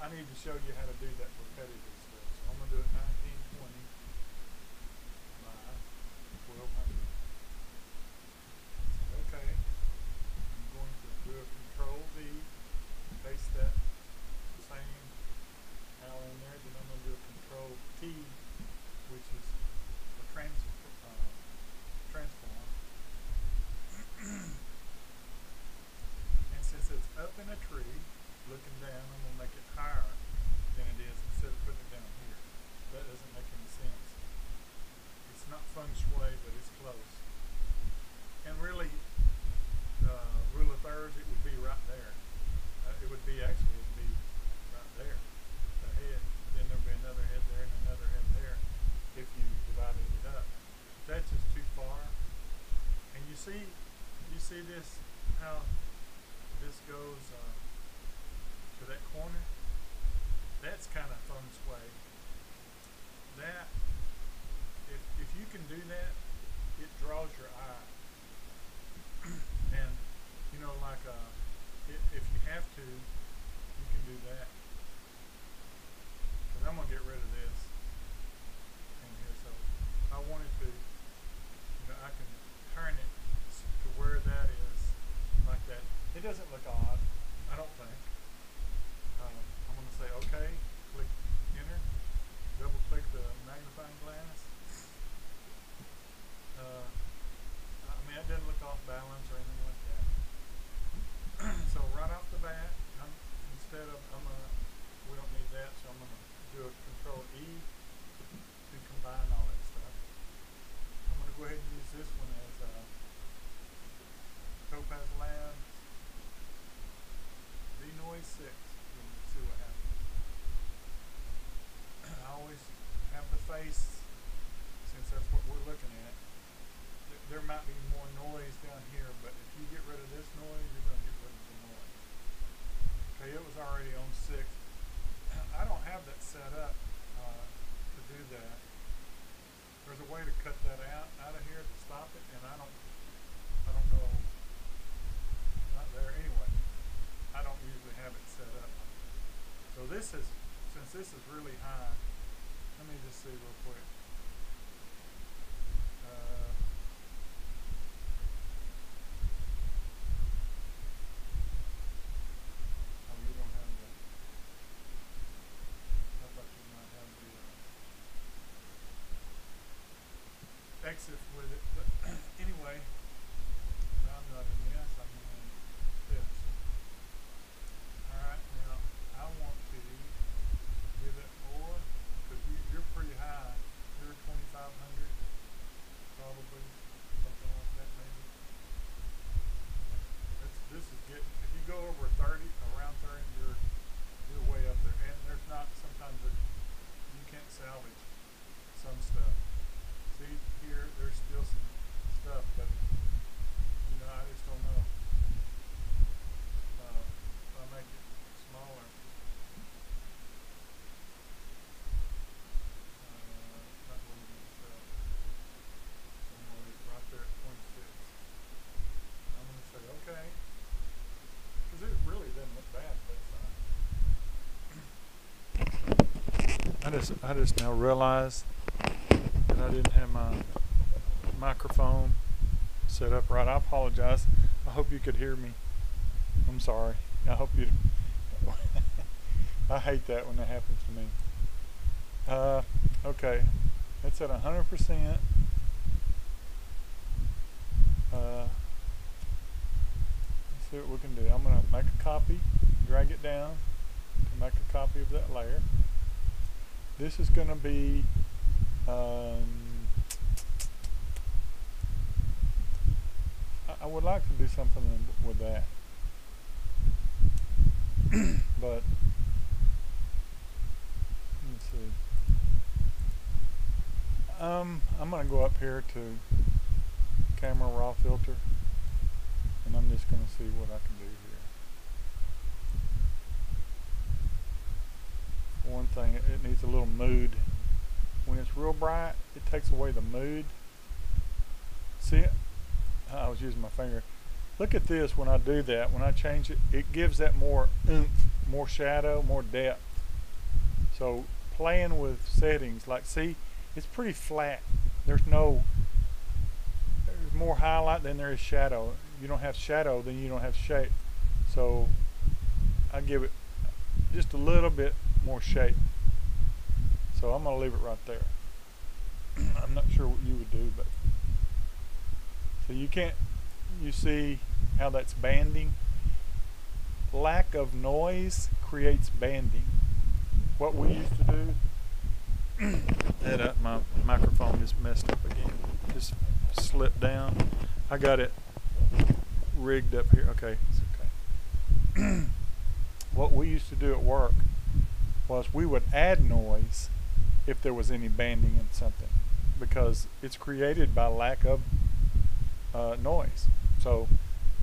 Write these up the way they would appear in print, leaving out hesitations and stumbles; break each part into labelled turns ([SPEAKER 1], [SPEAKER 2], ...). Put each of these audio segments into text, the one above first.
[SPEAKER 1] I need to show you how to do that repetitive stuff. So I'm going to do it 1920 by 1200. Say okay. I'm going to do a control V, paste that same L in there. Then I'm going to do a control T, which is a transform. And since it's up in a tree, looking down, I'm going to make it higher than it is instead of putting it down here. That doesn't make any sense. It's not feng shui, but it's close. And really, rule of thirds, it would be right there. It would be right there. The head, then there would be another head there and another head there if you divided it up. But that's just too far. And you see this, how this goes to that corner? That's kind of feng shui. That, if you can do that, it draws your eye. And you know, like if you have to, you can do that. Because I'm gonna get rid of this in here. So if I wanted to, I can turn it to where that is like that. It doesn't look odd, I don't think. I'm gonna say okay, click enter, double click the magnifying glass. I mean, it doesn't look off balance or anything like that. So right off the bat, we don't need that, so I'm gonna do a control E to combine all that stuff. I'm gonna go ahead and use this one as Topaz Labs Denoise 6. We'll see what happens. I always have the face, since that's what we're looking at. There might be more noise down here, but if you get rid of this noise, you're going to get rid of the noise. Okay, it was already on 6. I don't have that set up to do that. There's a way to cut that out of here to stop it, and I don't know. Not there anyway. I don't usually have it set up. So since this is really high, let me just see real quick. Exit with it, but anyway, I'm not in this, I'm in this. Alright, now I want to give it more, because you're pretty high. You're 2500, probably, something like that maybe. This is getting, if you go over 30, around 30, you're way up there. And there's not, sometimes you can't salvage some stuff. See, here, there's still some stuff, but, I just don't know. If I make it smaller, not really going to sell. So I'm going to leave it right there at 26. I'm going to say, okay, because it really doesn't look bad, but I just now realized that I didn't have my microphone set up right. I apologize. I hope you could hear me. I'm sorry. I hope you I hate that when that happens to me. Okay, it's at 100%. Let's see what we can do. I'm going to make a copy, drag it down to make a copy of that layer. This is going to be I would like to do something with that, but let's see. I'm going to go up here to camera raw filter, and I'm just going to see what I can do here. One thing, it needs a little mood. When it's real bright, it takes away the mood. See it? I was using my finger. Look at this when I do that. When I change it, it gives that more oomph, more shadow, more depth. So playing with settings, like see, it's pretty flat. There's more highlight than there is shadow. You don't have shadow, then you don't have shape. So I give it just a little bit more shape. So I'm gonna leave it right there. I'm not sure what you would do, but so you see how that's banding? Lack of noise creates banding. What we used to do, my microphone just messed up again. Just slipped down. I got it rigged up here. Okay, it's okay. What we used to do at work was we would add noise if there was any banding in something, because it's created by lack of noise. So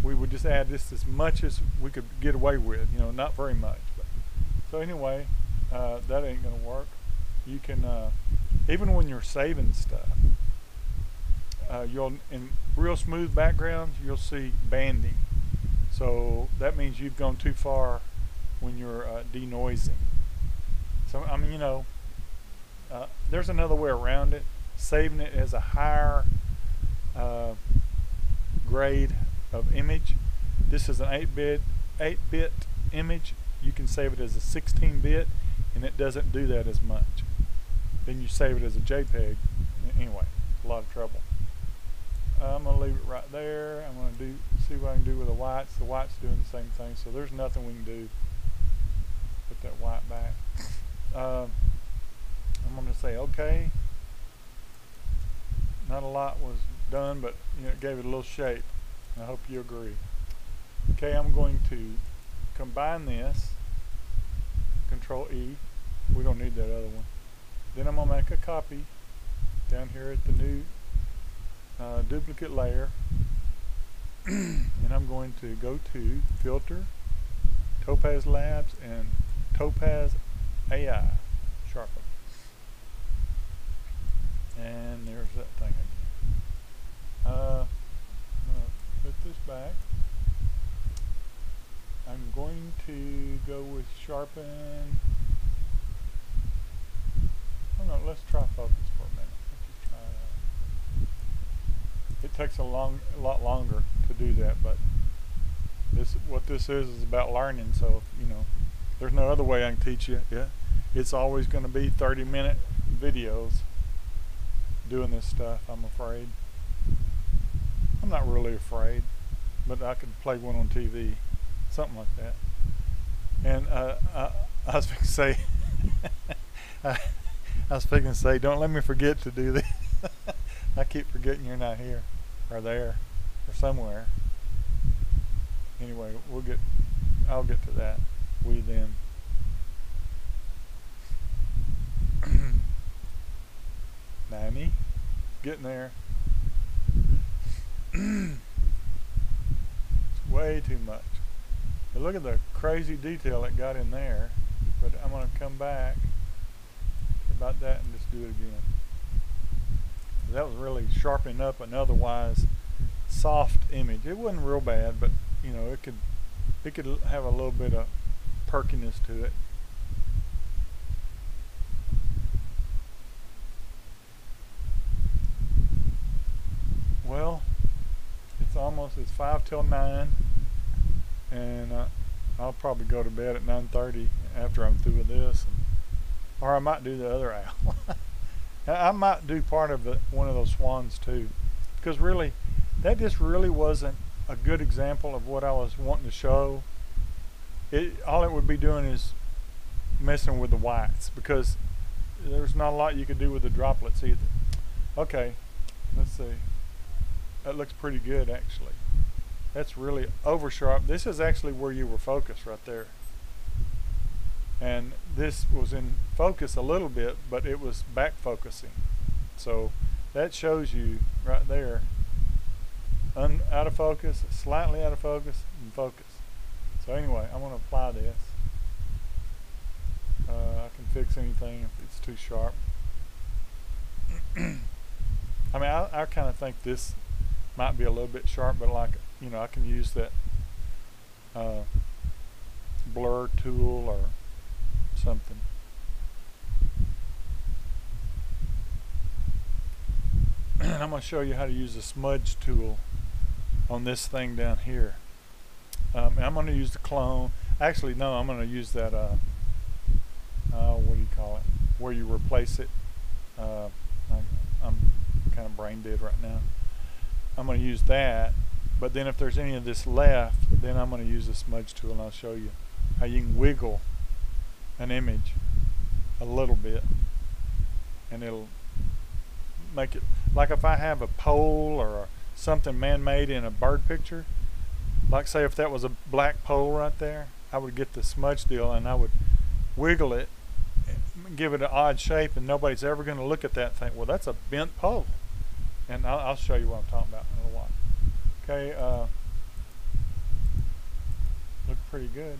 [SPEAKER 1] we would just add this as much as we could get away with, not very much. But so anyway, that ain't gonna work. You can even when you're saving stuff, you'll in real smooth backgrounds you'll see banding. So that means you've gone too far when you're denoising. So I mean, there's another way around it. Saving it as a higher grade of image. This is an 8-bit image. You can save it as a 16-bit, and it doesn't do that as much. Then you save it as a JPEG. Anyway, a lot of trouble. I'm gonna leave it right there. I'm gonna see what I can do with the whites. The white's doing the same thing, so there's nothing we can do. Put that white back. I'm gonna say okay. Not a lot was done, but it gave it a little shape. I hope you agree. Okay, I'm going to combine this. Control E. We don't need that other one. Then I'm gonna make a copy down here at the new duplicate layer, and I'm going to go to Filter, Topaz Labs, and Topaz AI Sharpen. And there's that thing again. I'm going to put this back. I'm going to go with Sharpen. Oh no, let's try focus for a minute. Let's just try that. It takes a lot longer to do that, but what this is about learning. So there's no other way I can teach you. Yeah, it's always going to be 30-minute videos doing this stuff. I'm afraid. I'm not really afraid, but I could play one on TV, something like that. And I was going to say, I was thinking to say, don't let me forget to do this. I keep forgetting you're not here, or there, or somewhere. Anyway, I'll get to that. We then. Nanny, getting there. It's way too much. But look at the crazy detail it got in there. But I'm going to come back about that and just do it again. That was really sharpening up an otherwise soft image. It wasn't real bad, but it could have a little bit of perkiness to it. Well, it's 5 till 9, and I'll probably go to bed at 9:30 after I'm through with this, or I might do the other owl. I might do part of one of those swans too, because really, that just really wasn't a good example of what I was wanting to show. All it would be doing is messing with the whites, because there's not a lot you could do with the droplets either. Okay, let's see. That looks pretty good actually. That's really over sharp. This is actually where you were focused right there. And this was in focus a little bit, but it was back focusing. So that shows you right there, out of focus, slightly out of focus, and focus. So anyway, I'm going to apply this. I can fix anything if it's too sharp. I mean, I kind of think this might be a little bit sharp, but I can use that blur tool or something. And I'm going to show you how to use the smudge tool on this thing down here. And I'm going to use the clone. Actually, no, I'm going to use that, what do you call it, where you replace it. I'm kind of brain dead right now. I'm going to use that, but then if there's any of this left, then I'm going to use the smudge tool, and I'll show you how you can wiggle an image a little bit, and it'll make it, like if I have a pole or something man-made in a bird picture, like say if that was a black pole right there, I would get the smudge deal and I would wiggle it, give it an odd shape, and nobody's ever going to look at that and think, well, that's a bent pole. And I'll show you what I'm talking about in a little while. Okay, look pretty good.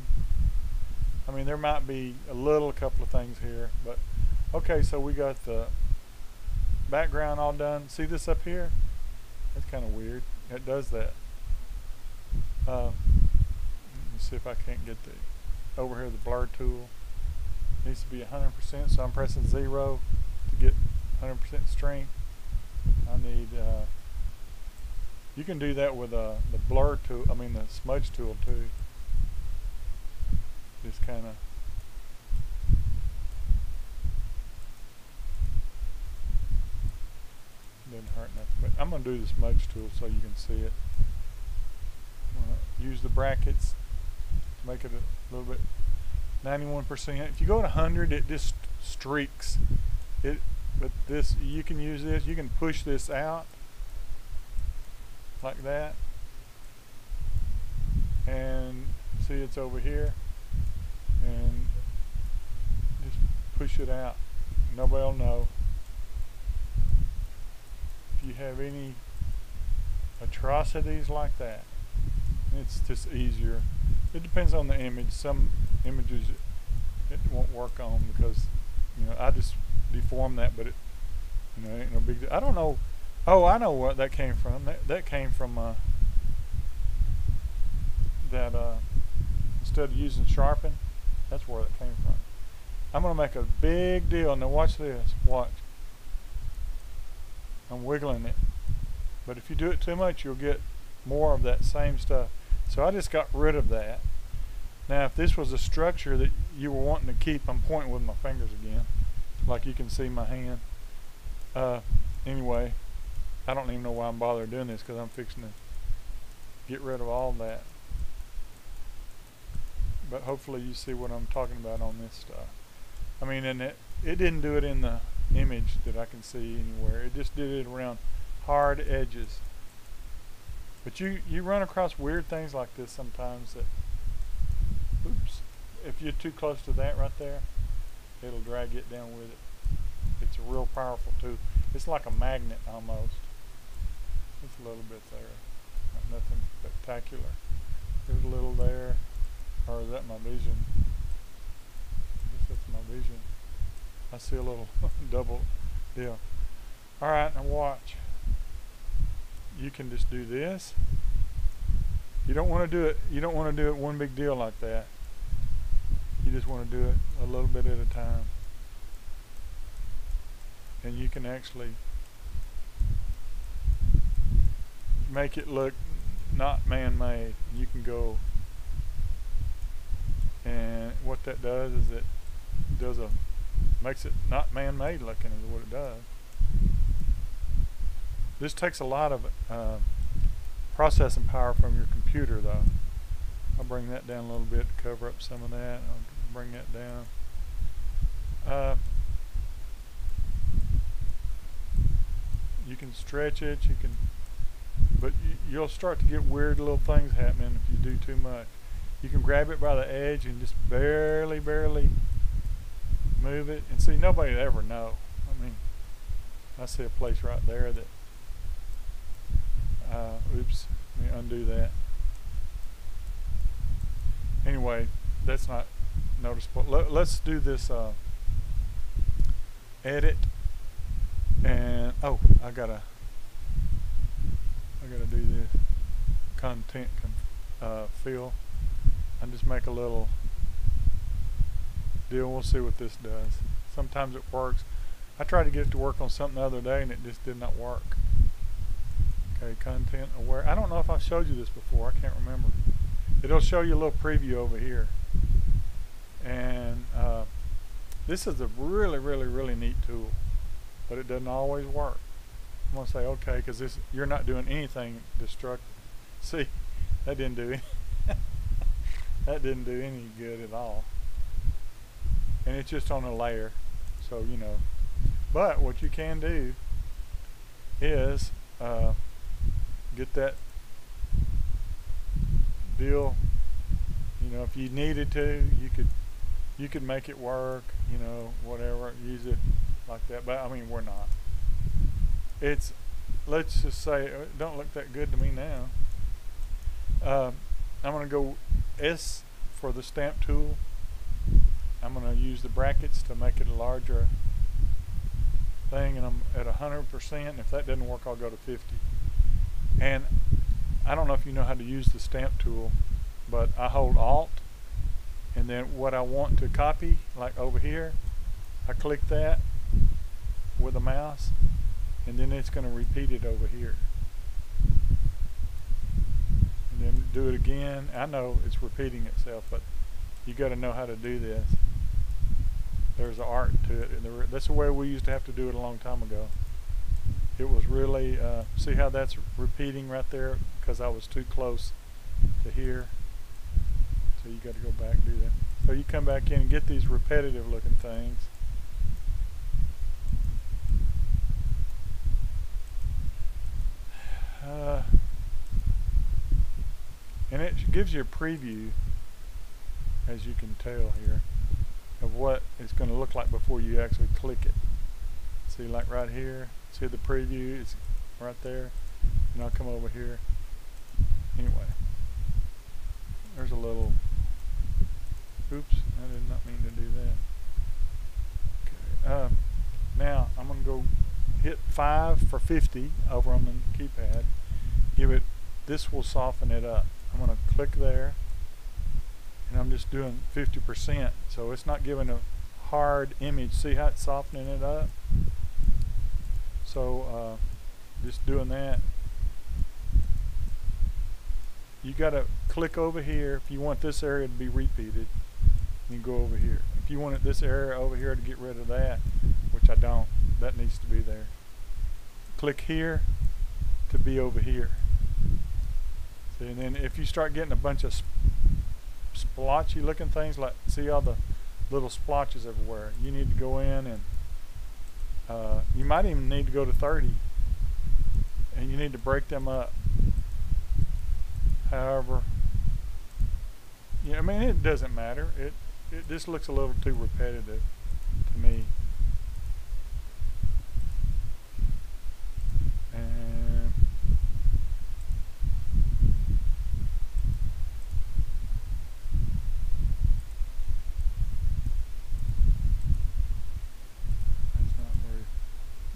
[SPEAKER 1] I mean, there might be a couple of things here, but okay, so we got the background all done. See this up here? That's kind of weird. It does that. Let me see if I can't get the over here, the blur tool. It needs to be 100%, so I'm pressing 0 to get 100% strength. I need, you can do that with the blur tool, I mean the smudge tool too. Just kind of doesn't hurt nothing, but I'm going to do the smudge tool so you can see it. I'm going to use the brackets to make it a little bit 91%. If you go to 100, it just streaks it. But this, you can use this, you can push this out like that, and see it's over here, and just push it out. Nobody will know. If you have any atrocities like that, it's just easier. It depends on the image. Some images it won't work on because, you know, I just deform that, but it, you know, ain't no big deal. I don't know. Oh, I know what that came from. That came from instead of using sharpen, that's where that came from. I'm gonna make a big deal. Now watch this. Watch. I'm wiggling it, but if you do it too much, you'll get more of that same stuff. So I just got rid of that. Now, if this was a structure that you were wanting to keep, I'm pointing with my fingers again, like you can see my hand. Anyway, I don't even know why I'm bothering doing this, because I'm fixing to get rid of all that. But hopefully you see what I'm talking about on this stuff. I mean, and it didn't do it in the image that I can see anywhere. It just did it around hard edges. But you run across weird things like this sometimes that, oops, if you're too close to that right there, it'll drag it down with it. It's a real powerful tool. It's like a magnet almost. It's a little bit there. Nothing spectacular. There's a little there. Or is that my vision? I guess that's my vision. I see a little double deal. Alright, now watch. You can just do this. You don't want to do it. You don't want to do it one big deal like that. You just want to do it a little bit at a time. And you can actually make it look not man-made. You can go, and what that does is it makes it not man-made looking is what it does. This takes a lot of processing power from your computer though. I'll bring that down a little bit to cover up some of that. I'll bring that down. You can stretch it, but you'll start to get weird little things happening if you do too much. You can grab it by the edge and just barely move it, and see, nobody would ever know. I mean, I see a place right there that, oops, let me undo that. Anyway, that's not noticeable. Let's do this edit, and oh, I gotta do this content fill, and just make a little deal. We'll see what this does. Sometimes it works. I tried to get it to work on something the other day and it just did not work. Okay, content aware. I don't know if I've showed you this before. I can't remember. It'll show you a little preview over here. And this is a really, really, really neat tool, but it doesn't always work. I'm gonna say okay, because this you're not doing anything destructive. See, that didn't do that didn't do any good at all. And it's just on a layer, so you know. But what you can do is get that deal. You know, if you needed to, you could make it work. You know, whatever, use it like that. But I mean, we're not. It's, let's just say, it don't look that good to me now. I'm going to go S for the stamp tool. I'm going to use the brackets to make it a larger thing, and I'm at 100%, and if that doesn't work, I'll go to 50. And I don't know if you know how to use the stamp tool, but I hold Alt, and then what I want to copy, like over here, I click that with a mouse, and then it's going to repeat it over here. And then do it again. I know it's repeating itself, but you got to know how to do this. There's an art to it, and that's the way we used to have to do it a long time ago. It was really, see how that's repeating right there because I was too close to here. So you got to go back and do that. So you come back in and get these repetitive looking things. And it gives you a preview, as you can tell here, of what it's going to look like before you actually click it. See, like right here, see the preview, it's right there, and I'll come over here. Anyway, there's a little, oops, I did not mean to do that. Okay, now I'm going to go hit 5 for 50 over on the keypad. Give it, this will soften it up. I'm going to click there, and I'm just doing 50%, so it's not giving a hard image. See how it's softening it up? So just doing that. You got to click over here if you want this area to be repeated. You go over here. If you wanted this area over here to get rid of that, which I don't, that needs to be there. Click here to be over here. See, and then if you start getting a bunch of splotchy looking things, like see all the little splotches everywhere, you need to go in and you might even need to go to 30, and you need to break them up. However, yeah, I mean, it doesn't matter. It just looks a little too repetitive to me. And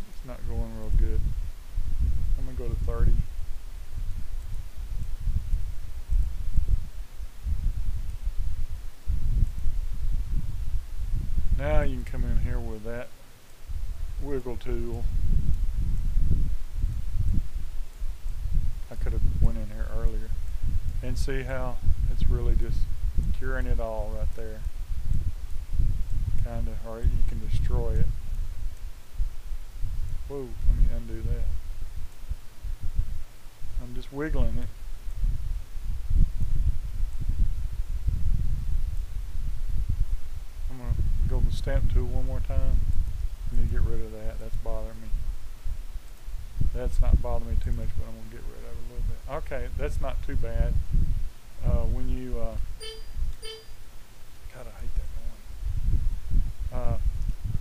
[SPEAKER 1] it's not going real good. I'm gonna go to 30. Now you can come in here with that wiggle tool. I could have went in here earlier and see how it's really just curing it all right there. Kinda, or you can destroy it. Whoa, let me undo that. I'm just wiggling it. I'm going to go to the stamp tool one more time. I need to get rid of that. That's bothering me. That's not bothering me too much, but I'm going to get rid of it a little bit. Okay, that's not too bad. When you, God, I hate that noise.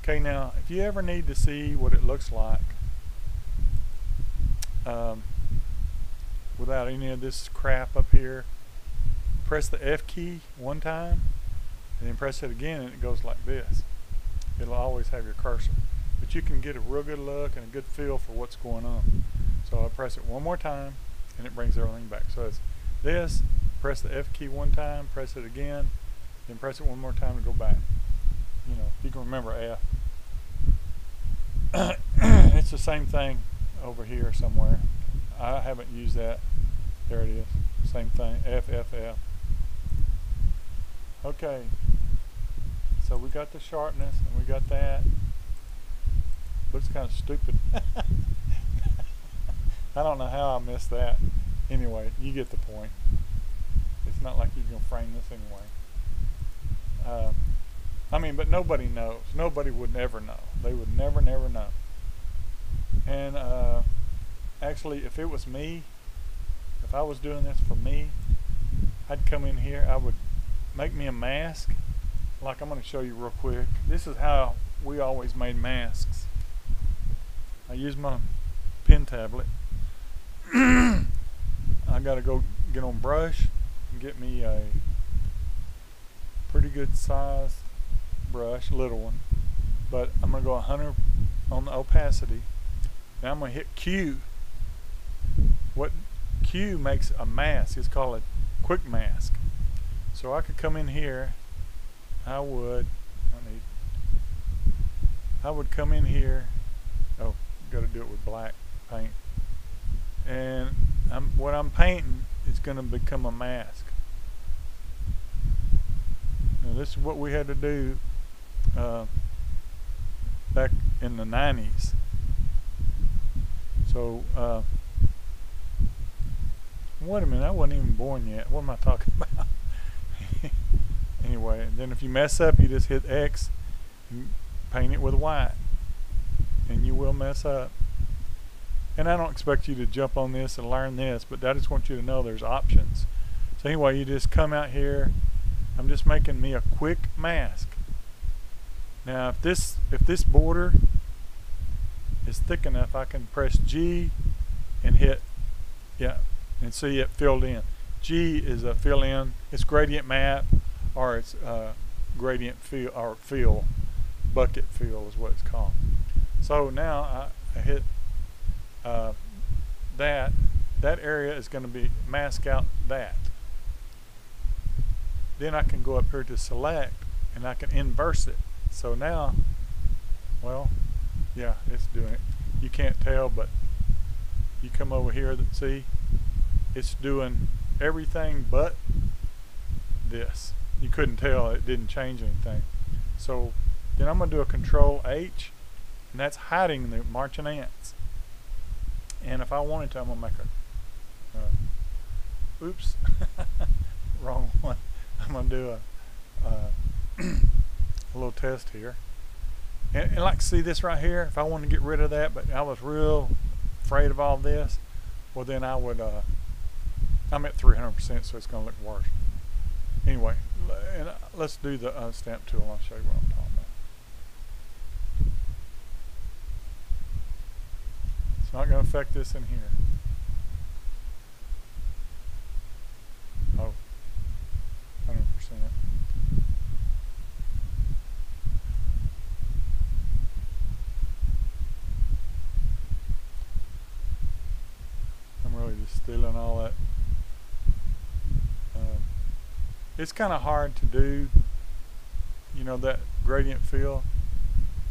[SPEAKER 1] Okay, now, if you ever need to see what it looks like without any of this crap up here, press the F key one time, and then press it again, and it goes like this. It'll always have your cursor. But you can get a real good look and a good feel for what's going on. So I press it one more time, and it brings everything back. So it's this, press the F key one time, press it again, then press it one more time to go back. You know, if you can remember F. It's the same thing over here somewhere. I haven't used that. There it is. Same thing. FFF. Okay. So we got the sharpness and we got that. But it's kind of stupid. I don't know how I missed that. Anyway, you get the point. It's not like you're going to frame this anyway. I mean, but nobody knows. Nobody would never know. They would never know. And actually, if it was me, if I was doing this for me, I'd come in here, I would make me a mask. Like I'm going to show you real quick. This is how we always made masks. I use my pen tablet. I got to go get on brush and get me a pretty good size brush, little one. But I'm going to go 100 on the opacity. Now I'm going to hit Q. What Q makes a mask. It's called a quick mask. So I could come in here. I would come in here. Oh, got to do it with black paint. And what I'm painting is going to become a mask. Now this is what we had to do back in the 90s. So wait a minute, I wasn't even born yet. What am I talking about? Anyway, and then if you mess up, you just hit X and paint it with white, and you will mess up. And I don't expect you to jump on this and learn this, but I just want you to know there's options. So anyway, you just come out here. I'm just making me a quick mask. Now if this border is thick enough, I can press G and hit, yeah, and see it filled in. G is a fill in. It's gradient map, or it's gradient fill, or fill, bucket fill is what it's called. So now I hit that area is going to be mask out that. Then I can go up here to select and I can inverse it. So now, well, yeah, it's doing it. You can't tell, but you come over here, see, it's doing everything but this. You couldn't tell, it didn't change anything. So then I'm going to do a Control H, and that's hiding the marching ants. And if I wanted to, I'm going to make a oops, wrong one. I'm going to do a little test here. And like, see this right here, if I wanted to get rid of that, but I was real afraid of all this, well then I would, I'm at 300%, so it's going to look worse. Anyway, and let's do the stamp tool. I'll show you what I'm talking about. It's not going to affect this in here. Oh, 100%. I'm really just stealing all that. It's kind of hard to do, you know, that gradient fill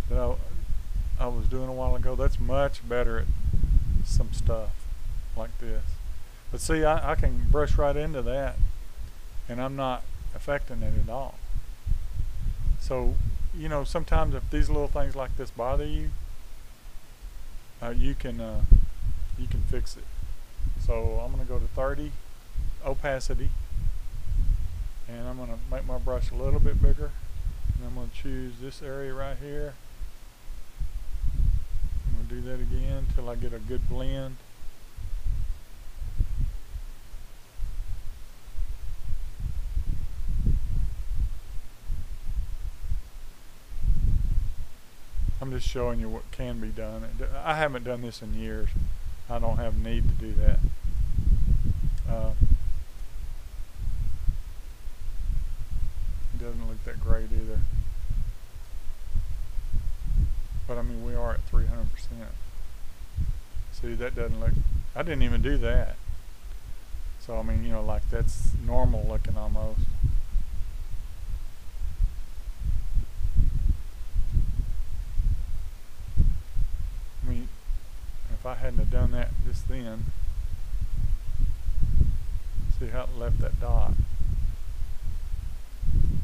[SPEAKER 1] that I was doing a while ago. That's much better at some stuff like this. But see, I can brush right into that and I'm not affecting it at all. So, you know, sometimes if these little things like this bother you, you can fix it. So I'm going to go to 30 opacity. And I'm going to make my brush a little bit bigger. And I'm going to choose this area right here. I'm going to do that again until I get a good blend. I'm just showing you what can be done. I haven't done this in years. I don't have need to do that. Doesn't look that great either, but I mean we are at 300%. See, that doesn't look, I didn't even do that. So I mean, you know, like that's normal looking almost. I hadn't have done that just then. See how it left that dot.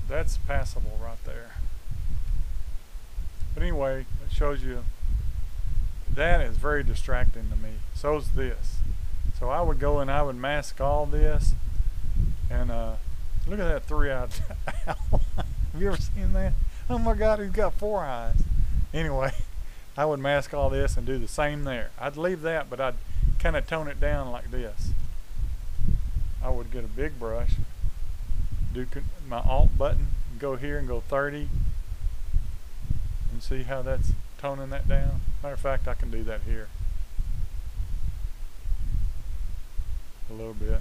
[SPEAKER 1] That's passable right there. But anyway, it shows you that is very distracting to me. So's this. So I would go and I would mask all this, and look at that 3-eyed owl. Have you ever seen that? Oh my God, he's got 4 eyes. Anyway, I would mask all this and do the same there. I'd leave that, but I'd kind of tone it down like this. I would get a big brush, do my Alt button, go here and go 30, and see how that's toning that down. Matter of fact, I can do that here a little bit.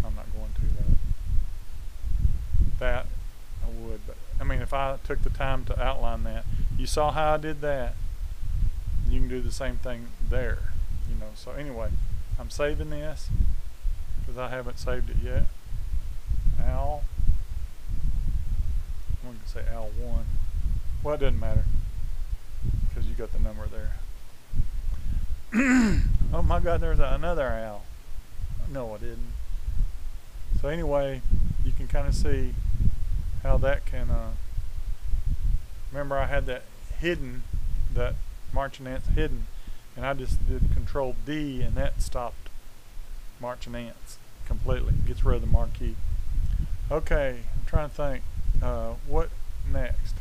[SPEAKER 1] I'm not going to though. That I would, but I mean, if I took the time to outline that, you saw how I did that. You can do the same thing there, you know. So anyway, I'm saving this because I haven't saved it yet. Owl. I'm going to say owl 1. Well, it doesn't matter because you got the number there. Oh my God, there's another owl. No, I didn't. So anyway, you can kind of see how that can, remember I had that hidden, that marching ants hidden, and I just did Control D and that stopped marching ants completely. Gets rid of the marquee. Okay, I'm trying to think, what next?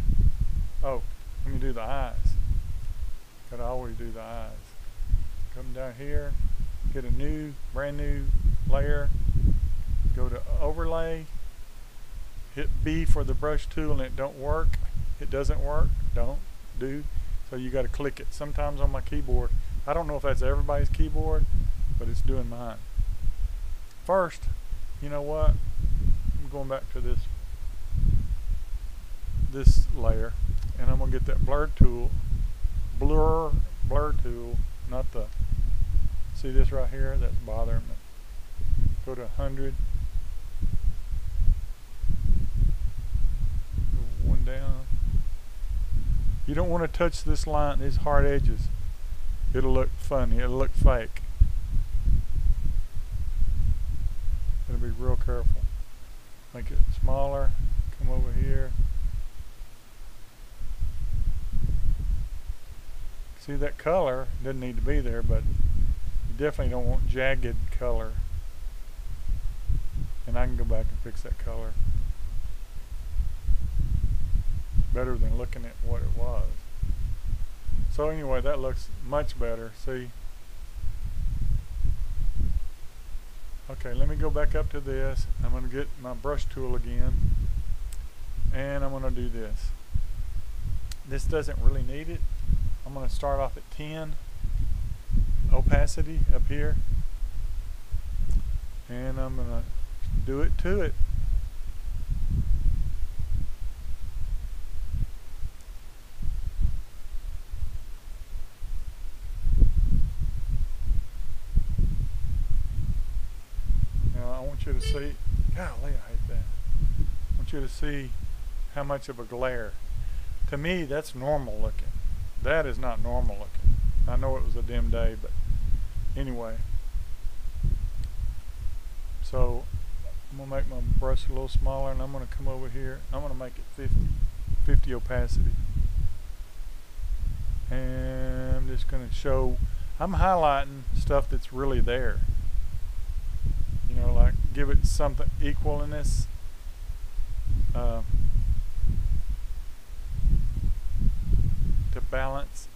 [SPEAKER 1] Oh, let me do the eyes. Gotta always do the eyes. Come down here, get a new, brand new layer, go to overlay, hit B for the brush tool and it don't work. It doesn't work, don't do. So you got to click it. Sometimes on my keyboard, I don't know if that's everybody's keyboard, but it's doing mine. First, you know what? I'm going back to this layer, and I'm gonna get that blur tool, blur tool, not the. See this right here? That's bothering me. Go to 100. Go 1 down. You don't want to touch this line, these hard edges. It'll look funny, it'll look fake. Gotta be real careful. Make it smaller, come over here. See that color doesn't need to be there, but you definitely don't want jagged color. And I can go back and fix that color. Better than looking at what it was. So anyway, that looks much better. See? Okay, let me go back up to this. I'm going to get my brush tool again, and I'm going to do this. This doesn't really need it. I'm going to start off at 10 opacity up here, and I'm going to do it to it. I want you to see, golly, I hate that. I want you to see how much of a glare. To me, that's normal looking. That is not normal looking. I know it was a dim day, but anyway. So I'm going to make my brush a little smaller, and I'm going to come over here. I'm going to make it 50 opacity. And I'm just going to show, I'm highlighting stuff that's really there. You know, like give it something equalness. To balance.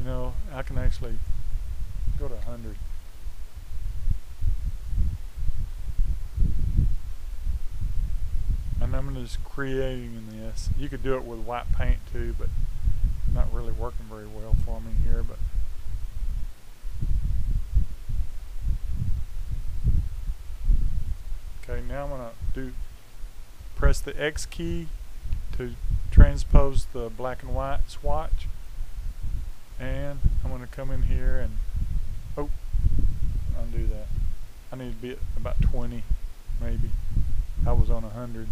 [SPEAKER 1] You know, I can actually go to 100. And I'm just creating this. You could do it with white paint too, but not really working very well for me here. But okay, now I'm going to press the X key to transpose the black and white swatch, and I'm going to come in here and undo that. I need to be at about 20 maybe. I was on 100.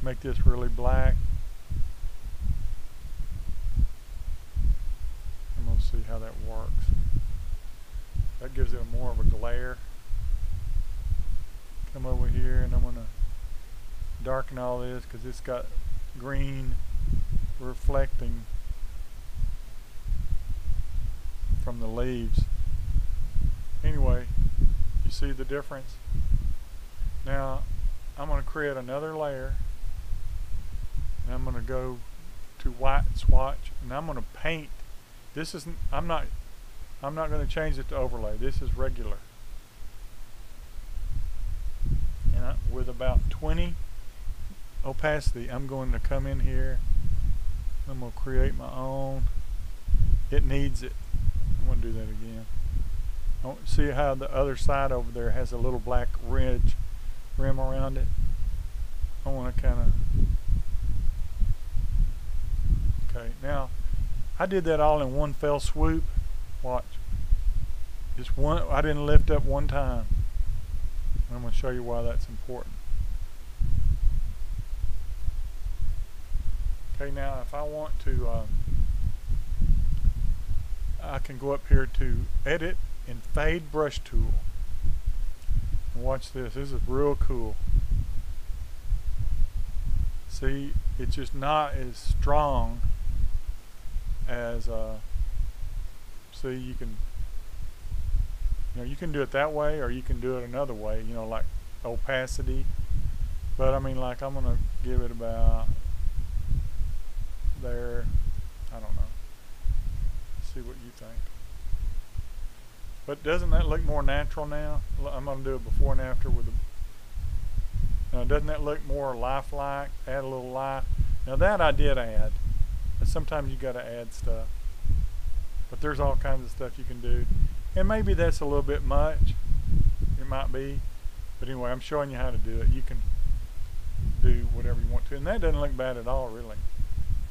[SPEAKER 1] Make this really black, it gives it more of a glare. Come over here and I'm going to darken all this because it's got green reflecting from the leaves. Anyway, you see the difference? Now I'm going to create another layer and I'm going to go to white swatch and I'm going to paint. This isn't, I'm not going to change it to overlay. This is regular. And with about 20 opacity, I'm going to come in here. I'm going to create my own. It needs it. I'm going to do that again. See how the other side over there has a little black rim around it? I want to kind of... Okay, now I did that all in one fell swoop. Watch. Just one. I didn't lift up one time. And I'm going to show you why that's important. Okay, now if I want to, I can go up here to Edit and Fade Brush Tool. And watch this. This is real cool. See, it's just not as strong as see, you can do it that way or you can do it another way, like opacity. But I mean, like, I'm gonna give it about there. I don't know. See what you think. But doesn't that look more natural now? I'm gonna do it before and after with the. Now, doesn't that look more lifelike? Add a little life. Now that I did add. But sometimes you got to add stuff. But there's all kinds of stuff you can do. And maybe that's a little bit much. It might be. But anyway, I'm showing you how to do it. You can do whatever you want to. And that doesn't look bad at all, really.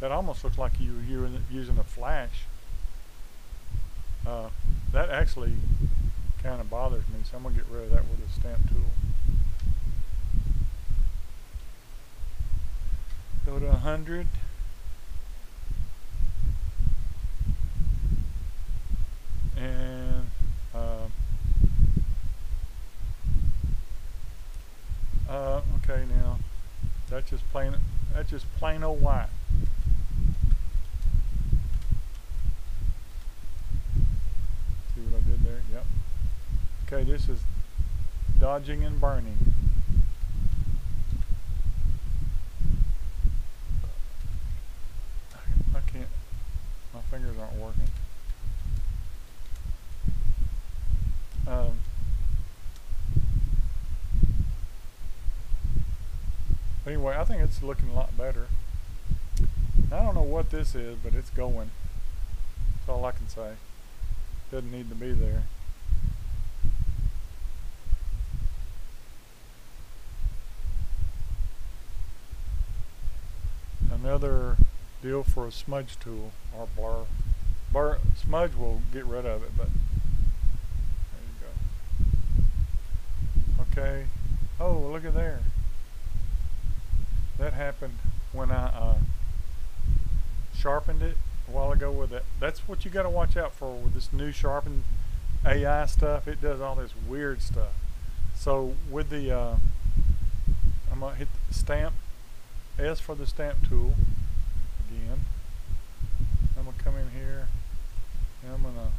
[SPEAKER 1] That almost looks like you were using a flash. That actually kind of bothers me. So I'm going to get rid of that with a stamp tool. Go to 100. And okay, now that's just plain old white. See what I did there? Yep. Okay, this is dodging and burning. I can't, my fingers aren't working. Anyway, I think it's looking a lot better. I don't know what this is, but it's going. That's all I can say. Doesn't need to be there. Another deal for a smudge tool or blur. Smudge will get rid of it, but there you go. Okay. Oh, look at there. That happened when I sharpened it a while ago with it. That's what you got to watch out for with this new sharpened AI stuff. It does all this weird stuff. So with the, I'm going to hit the stamp, S for the stamp tool again. I'm going to come in here and I'm going to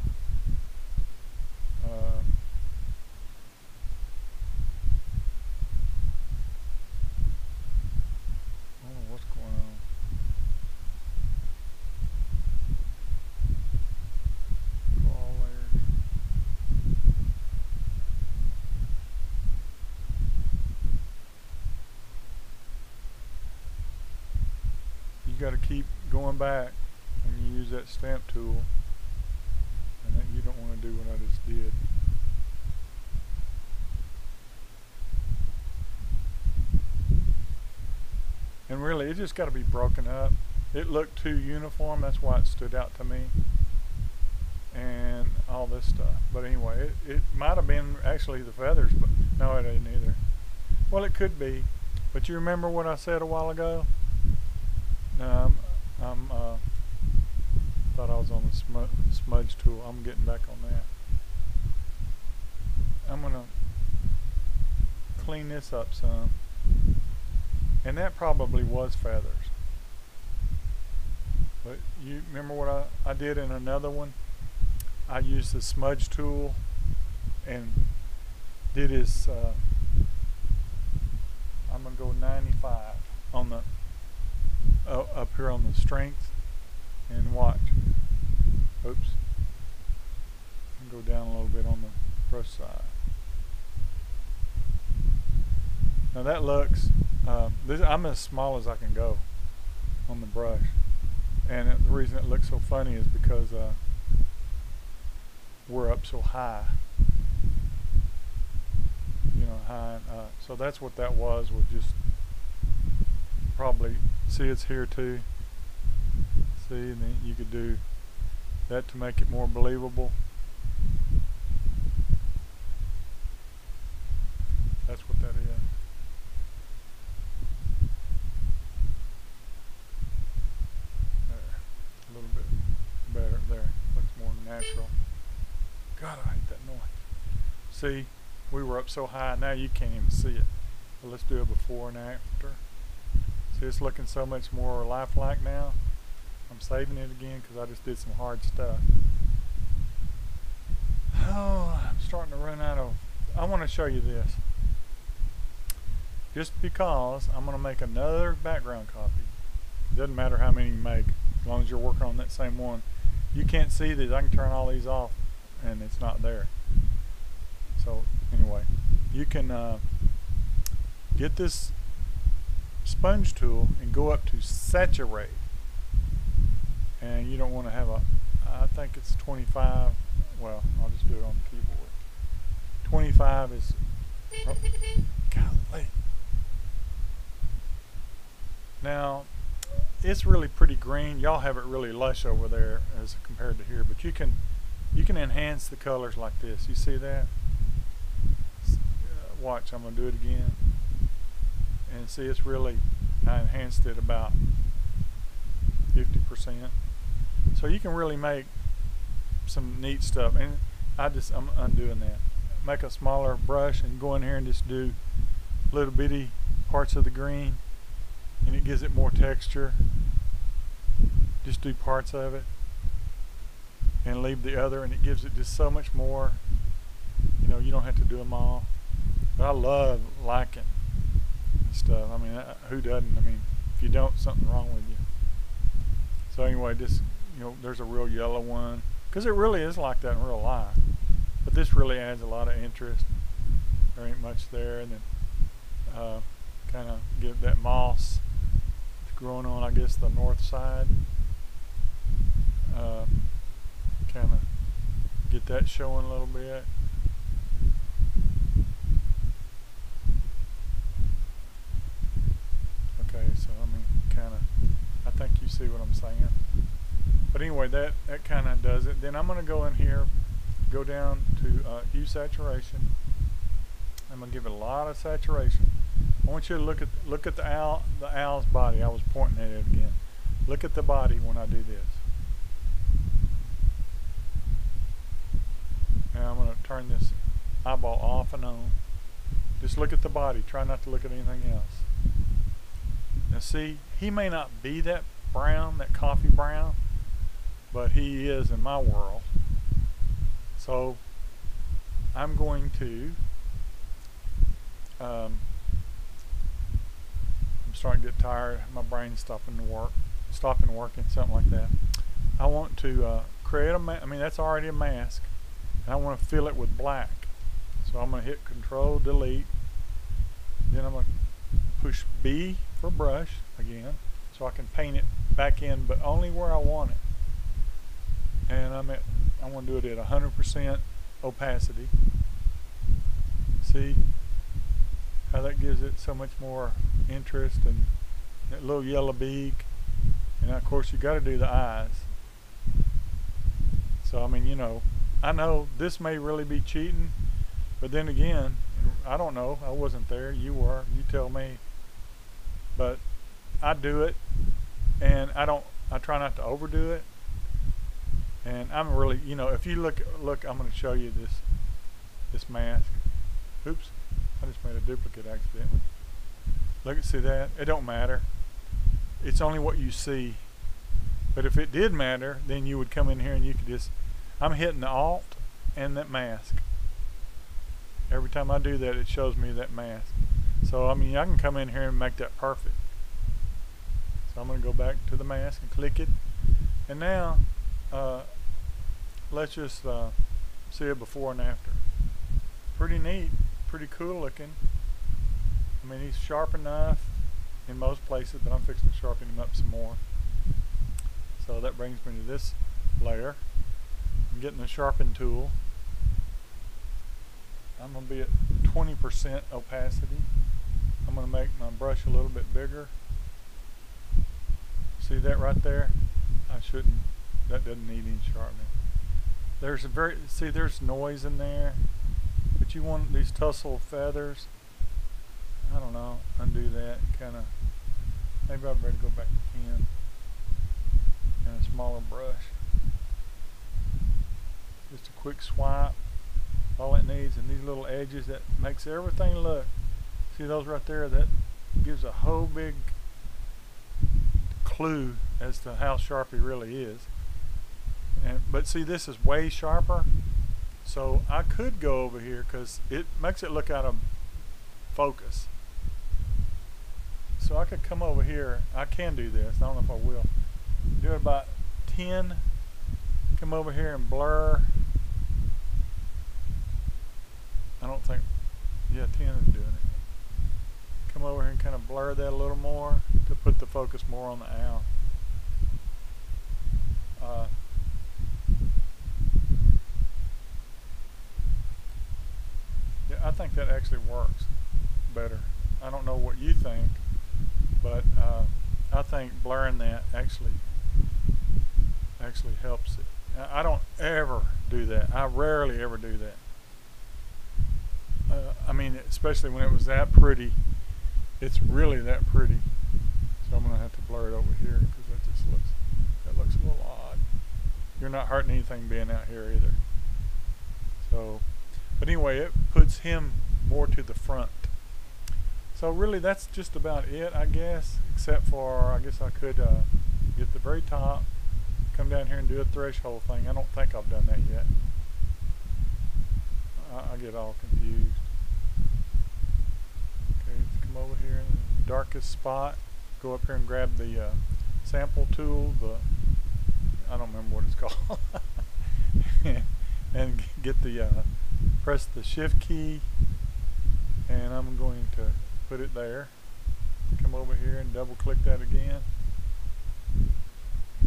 [SPEAKER 1] what's going on? Go all layers. You got to keep going back when you use that stamp tool, and that you don't want to do what I just did. And really, it just got to be broken up. It looked too uniform. That's why it stood out to me. And all this stuff. But anyway, it might have been actually the feathers, but no, it ain't either. Well, it could be. But you remember what I said a while ago? Thought I was on the smudge tool. I'm getting back on that. I'm gonna clean this up some. And that probably was feathers. But you remember what I did in another one? I used the smudge tool and did his, I'm going to go 95 on the, up here on the strength, and watch. Oops. Go down a little bit on the brush side. Now that looks, I'm as small as I can go on the brush, and the reason it looks so funny is because we're up so high, you know, high. So that's what that was just probably, see it's here too. See, and then you could do that to make it more believable. That's what that is. There, a little bit better there. Looks more natural. God, I hate that noise. See, we were up so high, now you can't even see it. But let's do a before and after. See, it's looking so much more lifelike now. I'm saving it again because I just did some hard stuff. Oh, I'm starting to run out of, I want to show you this. Just because I'm going to make another background copy. It doesn't matter how many you make, as long as you're working on that same one. You can't see these. I can turn all these off and it's not there. So anyway, you can get this sponge tool and go up to saturate. And you don't want to have a, I think it's 25, well, I'll just do it on the keyboard. 25 is, oh, golly. Now, it's really pretty green. Y'all have it really lush over there as compared to here, but you can enhance the colors like this. You see that? Watch, I'm going to do it again. And see, it's really, I enhanced it about 50%. So you can really make some neat stuff. And I'm undoing that. Make a smaller brush and go in here and just do little bitty parts of the green, and it gives it more texture. Just do parts of it and leave the other, and it gives it just so much more. You know, you don't have to do them all. But I love lichen and stuff. I mean, who doesn't? I mean, if you don't, something's wrong with you. So anyway, just, you know, there's a real yellow one, because it really is like that in real life. But this really adds a lot of interest. There ain't much there, and then kind of get that moss growing on, I guess, the north side. Kind of get that showing a little bit. Okay, so I mean, kind of, I think you see what I'm saying. But anyway, that kind of does it. Then I'm going to go in here, go down to hue saturation. I'm going to give it a lot of saturation. I want you to look at the owl's body. I was pointing at it again. Look at the body when I do this. Now I'm going to turn this eyeball off and on. Just look at the body. Try not to look at anything else. Now see, he may not be that brown, that coffee brown, but he is in my world. So I'm going to I'm starting to get tired. My brain's stopping working, something like that. I want to create I mean, that's already a mask, and I want to fill it with black. So I'm going to hit Control Delete. Then I'm going to push B for brush again, so I can paint it back in, but only where I want it. And I want to do it at 100% opacity. See how that gives it so much more interest, and that little yellow beak. And of course you got to do the eyes. So I mean, you know, I know this may really be cheating, but then again, I don't know. I wasn't there. You were. You tell me. But I do it, and I try not to overdo it. And I'm really, you know, if you look, I'm going to show you this mask. Oops, I just made a duplicate accidentally. Look, see that? It don't matter. It's only what you see. But if it did matter, then you would come in here and you could just, I'm hitting the Alt and that mask. Every time I do that, it shows me that mask. So, I mean, I can come in here and make that perfect. So I'm going to go back to the mask and click it. And now, let's just see it before and after. Pretty neat, pretty cool looking. I mean, he's sharp enough in most places, but I'm fixing to sharpen him up some more. So that brings me to this layer. I'm getting the sharpen tool. I'm going to be at 20% opacity. I'm going to make my brush a little bit bigger. See that right there? I shouldn't, that doesn't need any sharpening. There's a see there's noise in there, but you want these tussle feathers. I don't know, undo that, kind of, maybe I better go back to 10 and a smaller brush. Just a quick swipe, all it needs, and these little edges, that makes everything look, see those right there, that gives a whole big clue as to how sharp he really is. But see, this is way sharper, so I could go over here because it makes it look out of focus. So I could come over here. I can do this. I don't know if I will. Do it about 10. Come over here and blur. I don't think, yeah, 10 is doing it. Come over here and kind of blur that a little more to put the focus more on the owl. Yeah, I think that actually works better. I don't know what you think, but I think blurring that actually helps it. I don't ever do that. I rarely ever do that. I mean, especially when it was that pretty. It's really that pretty. So I'm gonna have to blur it over here because that looks a little odd. You're not hurting anything being out here either. So, but anyway, it puts him more to the front. So really, that's just about it, I guess. Except for, I guess I could get the very top, come down here and do a threshold thing. I don't think I've done that yet. I get all confused. Okay, let's come over here in the darkest spot. Go up here and grab the sample tool. I don't remember what it's called. And get the press the shift key, and I'm going to put it there. Come over here and double click that again.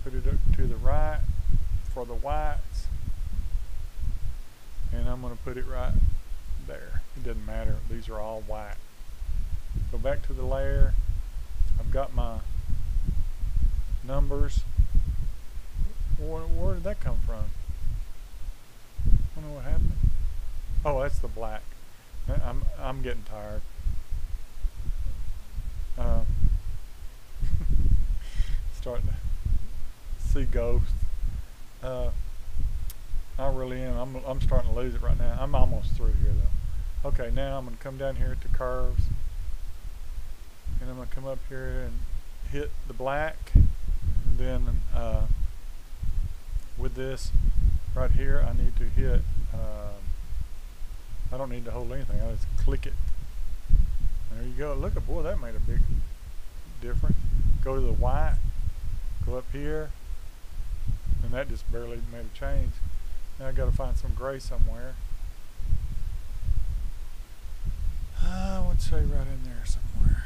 [SPEAKER 1] Put it up to the right for the whites, and I'm going to put it right there. It doesn't matter, these are all white. Go back to the layer. I've got my numbers. Where did that come from? I don't know what happened. Oh, that's the black. I'm getting tired. Starting to see ghosts. I really am. I'm starting to lose it right now. I'm almost through here though. Okay, now I'm going to come down here to curves, and I'm going to come up here and hit the black, and then with this right here, I need to hit. I don't need to hold anything. I just click it. There you go. Look at, boy, that made a big difference. Go to the white. Go up here, and that just barely made a change. Now I got to find some gray somewhere. I would say right in there somewhere.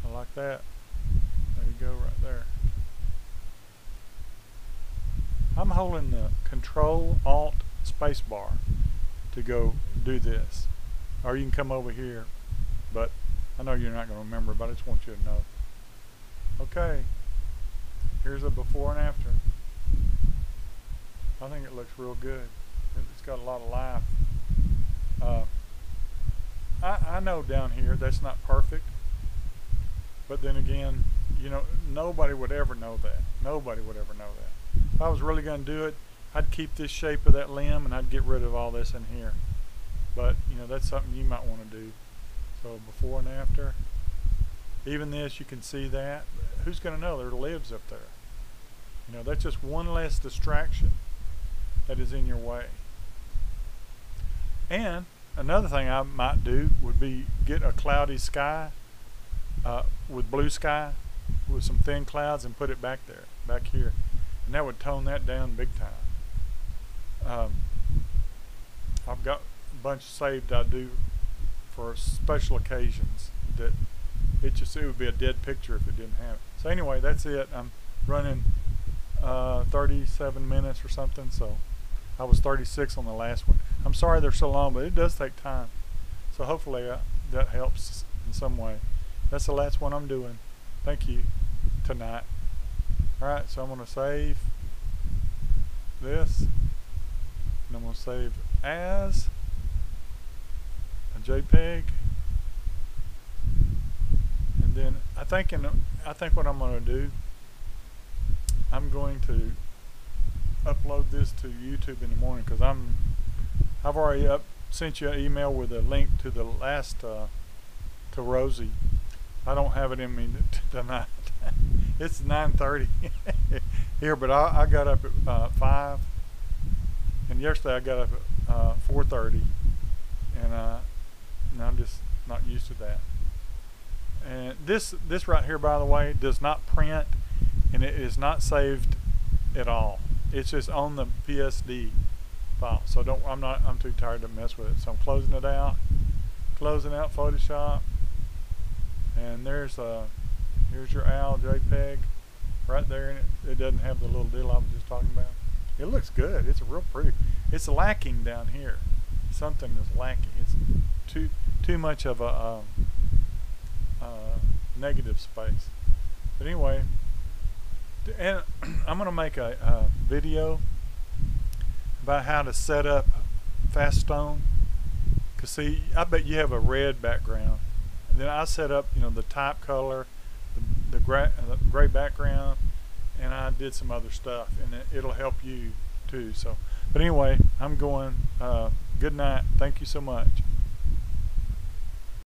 [SPEAKER 1] I like that. There you go, right there. I'm holding the Control Alt space bar to go do this, or you can come over here, but I know you're not going to remember, but I just want you to know. Okay, here's a before and after. I think it looks real good. It's got a lot of life. I know down here that's not perfect, but then again, you know, nobody would ever know that. Nobody would ever know that. If I was really going to do it, I'd keep this shape of that limb and I'd get rid of all this in here. But you know, that's something you might want to do. So before and after. Even this, you can see that. Who's going to know there lives up there? You know, that's just one less distraction that is in your way. And another thing I might do would be get a cloudy sky with blue sky with some thin clouds and put it back there, back here. And that would tone that down big time. I've got a bunch saved I do for special occasions that it would be a dead picture if it didn't have it. So anyway, that's it. I'm running 37 minutes or something, so I was 36 on the last one. I'm sorry they're so long, but it does take time. So hopefully that helps in some way. That's the last one I'm doing. Thank you tonight. Alright, so I'm going to save this, and I'm going to save as a JPEG. And then I think what I'm going to do, I'm going to upload this to YouTube in the morning, because I've already sent you an email with a link to the last to Rosie. I don't have it in me tonight. It's 9:30 here, but I got up at 5, and yesterday I got up at 4:30, and I'm just not used to that. And this right here, by the way, does not print, and it is not saved at all. It's just on the PSD file. So I'm too tired to mess with it. So I'm closing it out, closing out Photoshop, and here's your OWL JPEG right there. And it doesn't have the little deal I was just talking about. It looks good. It's real pretty. It's lacking down here. Something is lacking. It's too much of a negative space. But anyway, and I'm going to make a video about how to set up Faststone. Cause see, I bet you have a red background. Then I set up, you know, the type color, the gray background, and I did some other stuff, and it'll help you too. So, but anyway, I'm going. Good night. Thank you so much.